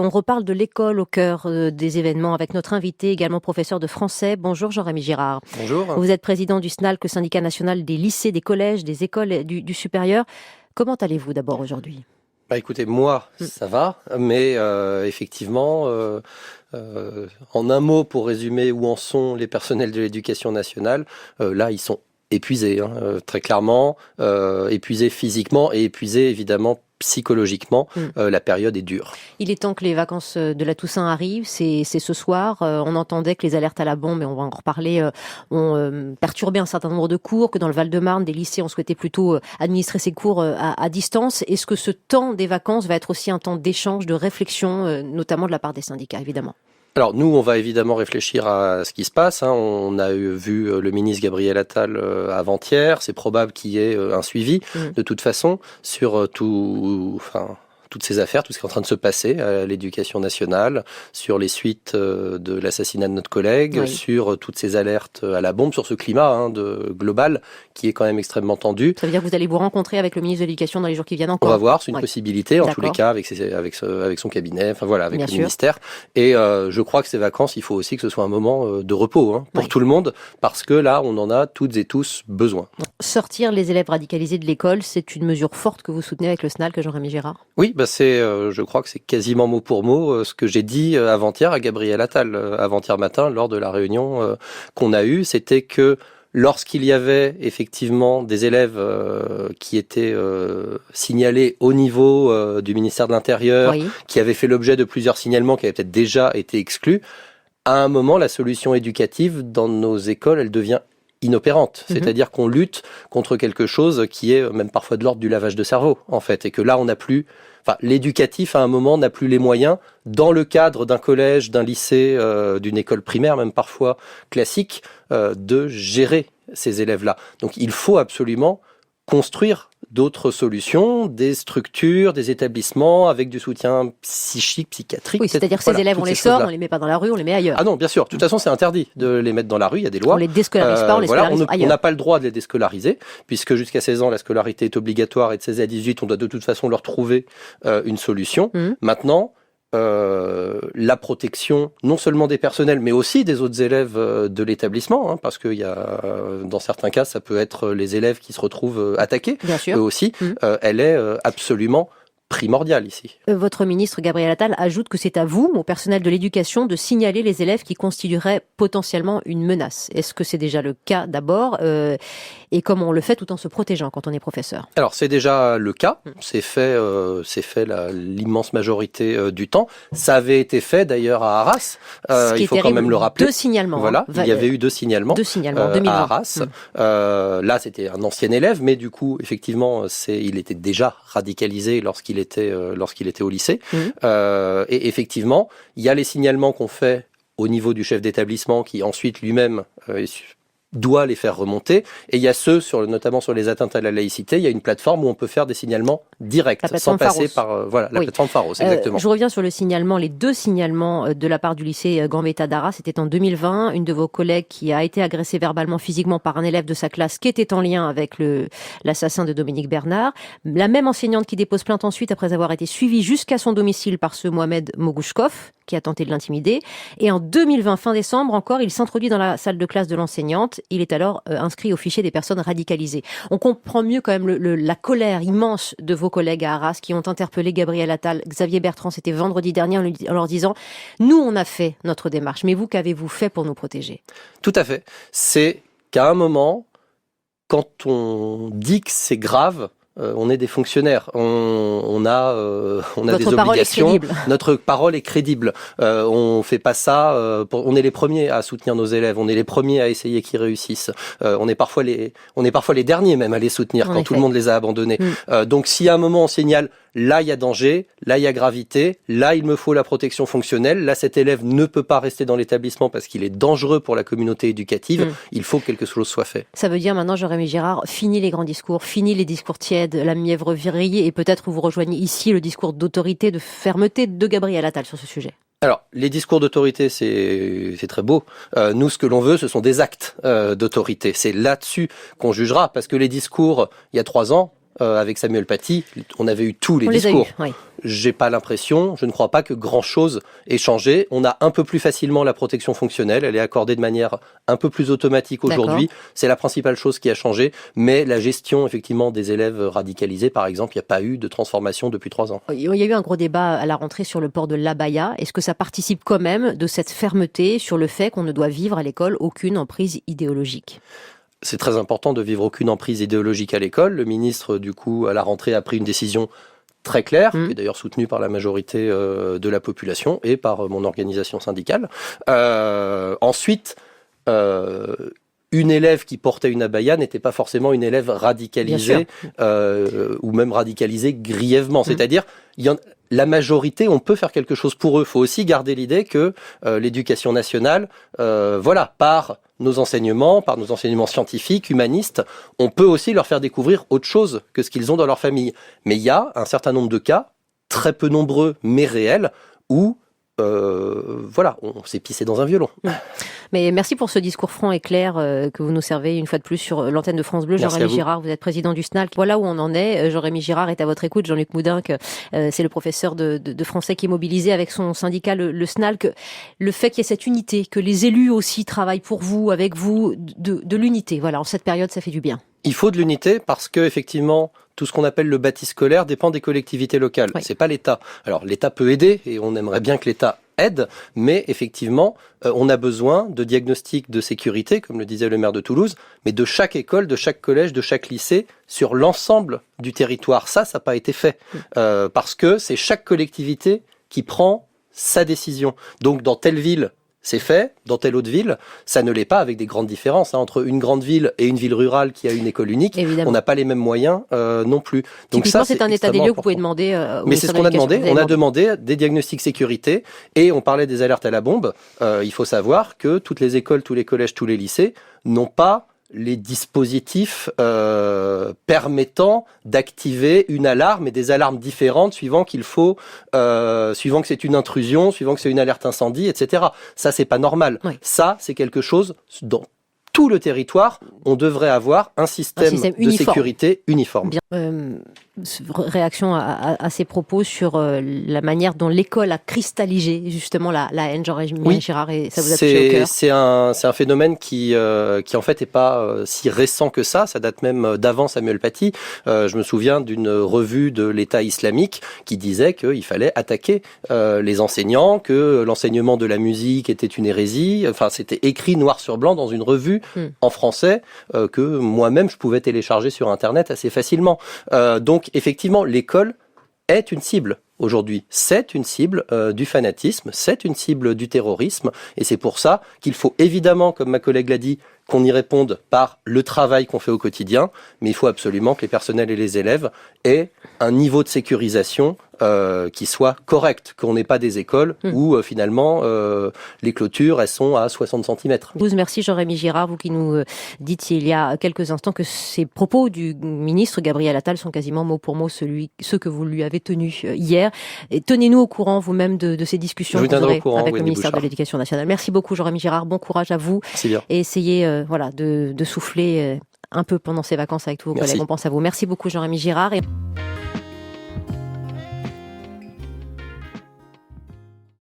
On reparle de l'école au cœur des événements avec notre invité, également professeur de français. Bonjour Jean-Rémy Girard. Bonjour. Vous êtes président du SNALC, syndicat national des lycées, des collèges, des écoles du supérieur. Comment allez-vous d'abord aujourd'hui ? Écoutez, moi, ça va, mais effectivement, en un mot pour résumer où en sont les personnels de l'éducation nationale, là, ils sont épuisés, très clairement, épuisés physiquement et épuisés évidemment psychologiquement. La période est dure. Il est temps que les vacances de la Toussaint arrivent, c'est ce soir. On entendait que les alertes à la bombe, et on va en reparler, ont perturbé un certain nombre de cours, que dans le Val-de-Marne, des lycées ont souhaité plutôt administrer ces cours à distance. Est-ce que ce temps des vacances va être aussi un temps d'échange, de réflexion, notamment de la part des syndicats, évidemment ? Alors nous, on va évidemment réfléchir à ce qui se passe. On a vu le ministre Gabriel Attal avant-hier. C'est probable qu'il y ait un suivi, de toute façon, sur toutes ces affaires, tout ce qui est en train de se passer à l'éducation nationale, sur les suites de l'assassinat de notre collègue, sur toutes ces alertes à la bombe, sur ce climat global qui est quand même extrêmement tendu. Ça veut dire que vous allez vous rencontrer avec le ministre de l'Éducation dans les jours qui viennent encore ? On va voir, c'est une possibilité, en tous les cas, avec son cabinet, avec le ministère. Et je crois que ces vacances, il faut aussi que ce soit un moment de repos pour tout le monde, parce que là, on en a toutes et tous besoin. Sortir les élèves radicalisés de l'école, c'est une mesure forte que vous soutenez avec le SNALC, Jean-Rémy Girard ? Oui, je crois que c'est quasiment mot pour mot ce que j'ai dit avant-hier à Gabriel Attal, avant-hier matin, lors de la réunion qu'on a eue. C'était que lorsqu'il y avait effectivement des élèves qui étaient signalés au niveau du ministère de l'Intérieur, qui avaient fait l'objet de plusieurs signalements, qui avaient peut-être déjà été exclus, à un moment, la solution éducative dans nos écoles, elle devient inopérante. C'est-à-dire qu'on lutte contre quelque chose qui est même parfois de l'ordre du lavage de cerveau, en fait. Et que là, on n'a plus... l'éducatif, à un moment, n'a plus les moyens, dans le cadre d'un collège, d'un lycée, d'une école primaire, même parfois classique, de gérer ces élèves-là. Donc, il faut absolument construire d'autres solutions, des structures, des établissements avec du soutien psychique, psychiatrique. Oui, c'est-à-dire que ces élèves, on les sort, on les met pas dans la rue, on les met ailleurs. Ah non, bien sûr. De toute façon, c'est interdit de les mettre dans la rue. Il y a des lois. On les déscolarise pas, on les scolarise ailleurs. On n'a pas le droit de les déscolariser, puisque jusqu'à 16 ans, la scolarité est obligatoire et de 16 à 18, on doit de toute façon leur trouver une solution. Maintenant, la protection non seulement des personnels mais aussi des autres élèves de l'établissement, parce qu'il y a dans certains cas ça peut être les élèves qui se retrouvent attaqués, eux aussi, elle est absolument primordiale ici. Votre ministre Gabriel Attal ajoute que c'est à vous, au personnel de l'éducation, de signaler les élèves qui constitueraient potentiellement une menace. Est-ce que c'est déjà le cas d'abord et comment on le fait tout en se protégeant quand on est professeur ? Alors c'est déjà le cas, c'est fait l'immense majorité du temps. Ça avait été fait d'ailleurs à Arras, il faut quand même le rappeler. 2 signalements. Voilà, il y avait eu 2 signalements, 2020. à Arras. Là c'était un ancien élève, mais du coup effectivement il était déjà radicalisé lorsqu'il était au lycée. Et effectivement, il y a les signalements qu'on fait au niveau du chef d'établissement qui ensuite lui-même doit les faire remonter. Et il y a ceux, notamment sur les atteintes à la laïcité, il y a une plateforme où on peut faire des signalements directs, sans passer par la plateforme Pharos, exactement. Je reviens sur le signalement, les 2 signalements de la part du lycée Gambetta d'Arras. C'était en 2020, une de vos collègues qui a été agressée verbalement, physiquement par un élève de sa classe qui était en lien avec l'assassin de Dominique Bernard. La même enseignante qui dépose plainte ensuite après avoir été suivie jusqu'à son domicile par ce Mohamed Mogouchkov, qui a tenté de l'intimider. Et en 2020, fin décembre encore, il s'introduit dans la salle de classe de l'enseignante. Il est alors inscrit au fichier des personnes radicalisées. On comprend mieux quand même la colère immense de vos collègues à Arras qui ont interpellé Gabriel Attal, Xavier Bertrand, c'était vendredi dernier, en leur disant « Nous, on a fait notre démarche, mais vous, qu'avez-vous fait pour nous protéger ?» Tout à fait. C'est qu'à un moment, quand on dit que c'est grave, on est des fonctionnaires, on a des obligations. Notre parole est crédible. On fait pas ça. On est les premiers à soutenir nos élèves. On est les premiers à essayer qu'ils réussissent. On est parfois les derniers même à les soutenir quand tout le monde les a abandonnés. Donc si à un moment on signale là il y a danger, là il y a gravité, là il me faut la protection fonctionnelle, là cet élève ne peut pas rester dans l'établissement parce qu'il est dangereux pour la communauté éducative, il faut que quelque chose soit fait. Ça veut dire maintenant, Jean-Rémy Girard, fini les grands discours, fini les discours tièdes, la mièvre virile, et peut-être vous rejoignez ici le discours d'autorité, de fermeté de Gabriel Attal sur ce sujet. Alors, les discours d'autorité, c'est très beau. Nous, ce que l'on veut, ce sont des actes d'autorité. C'est là-dessus qu'on jugera, parce que les discours, il y a 3 ans, avec Samuel Paty, on avait eu tous les On discours. les a eus, oui. J'ai pas l'impression, je ne crois pas que grand-chose ait changé. On a un peu plus facilement la protection fonctionnelle, elle est accordée de manière un peu plus automatique aujourd'hui. C'est la principale chose qui a changé, mais la gestion effectivement des élèves radicalisés, par exemple, il n'y a pas eu de transformation depuis 3 ans. Il y a eu un gros débat à la rentrée sur le port de l'abaya. Est-ce que ça participe quand même de cette fermeté sur le fait qu'on ne doit vivre à l'école aucune emprise idéologique ? C'est très important de vivre aucune emprise idéologique à l'école. Le ministre, du coup, à la rentrée, a pris une décision très claire, qui est d'ailleurs soutenue par la majorité de la population et par mon organisation syndicale. Ensuite, une élève qui portait une abaya n'était pas forcément une élève radicalisée ou même radicalisée grièvement. C'est-à-dire, la majorité, on peut faire quelque chose pour eux. Il faut aussi garder l'idée que l'éducation nationale, par nos enseignements scientifiques, humanistes, on peut aussi leur faire découvrir autre chose que ce qu'ils ont dans leur famille. Mais il y a un certain nombre de cas, très peu nombreux mais réels, où on s'est pissé dans un violon. Mais merci pour ce discours franc et clair que vous nous servez une fois de plus sur l'antenne de France Bleu. Jean-Rémy Girard, vous êtes président du SNALC. Voilà où on en est. Jean-Rémy Girard est à votre écoute. Jean-Luc Moudinque, c'est le professeur de français qui est mobilisé avec son syndicat, le SNALC. Le fait qu'il y ait cette unité, que les élus aussi travaillent pour vous, avec vous, de l'unité. Voilà, en cette période, ça fait du bien. Il faut de l'unité parce que effectivement, tout ce qu'on appelle le bâti scolaire dépend des collectivités locales. Oui. C'est pas l'État. Alors l'État peut aider et on aimerait bien que l'État aide, mais effectivement, on a besoin de diagnostics de sécurité, comme le disait le maire de Toulouse, mais de chaque école, de chaque collège, de chaque lycée, sur l'ensemble du territoire. Ça n'a pas été fait parce que c'est chaque collectivité qui prend sa décision. Donc dans telle ville, c'est fait, dans telle autre ville, ça ne l'est pas, avec des grandes différences. Entre une grande ville et une ville rurale qui a une école unique, évidemment, on n'a pas les mêmes moyens non plus. Donc ça, c'est un état des lieux que vous pouvez demander mais c'est ce qu'on a demandé. On a demandé des diagnostics sécurité et on parlait des alertes à la bombe. Il faut savoir que toutes les écoles, tous les collèges, tous les lycées n'ont pas les dispositifs permettant d'activer une alarme et des alarmes différentes suivant suivant que c'est une intrusion, suivant que c'est une alerte incendie, etc. Ça, c'est pas normal. Oui. Ça, c'est quelque chose dans tout le territoire, on devrait avoir un système de sécurité uniforme. Bien. Réaction à ces propos sur la manière dont l'école a cristallisé justement la haine, Jean-Rémy Girard, et ça vous a touché au cœur. C'est un phénomène qui en fait est pas si récent que ça date même d'avant Samuel Paty. Je me souviens d'une revue de l'État islamique qui disait qu'il fallait attaquer les enseignants, que l'enseignement de la musique était une hérésie. Enfin, c'était écrit noir sur blanc dans une revue en français que moi-même je pouvais télécharger sur Internet assez facilement. Donc effectivement, l'école est une cible aujourd'hui. C'est une cible du fanatisme, c'est une cible du terrorisme, et c'est pour ça qu'il faut évidemment, comme ma collègue l'a dit, qu'on y réponde par le travail qu'on fait au quotidien, mais il faut absolument que les personnels et les élèves aient un niveau de sécurisation qui soit correct, qu'on n'ait pas des écoles où finalement les clôtures elles sont à 60 cm. Merci Jean-Rémy Girard, vous qui nous dites il y a quelques instants que ces propos du ministre Gabriel Attal sont quasiment mot pour mot ceux que vous lui avez tenus hier. Et tenez-nous au courant vous-même de ces discussions que vous aurez avec le ministère de l'Éducation nationale. Merci beaucoup Jean-Rémy Girard, bon courage à vous. Et essayez de souffler un peu pendant ces vacances avec tous vos collègues. On pense à vous. Merci beaucoup Jean-Rémy Girard.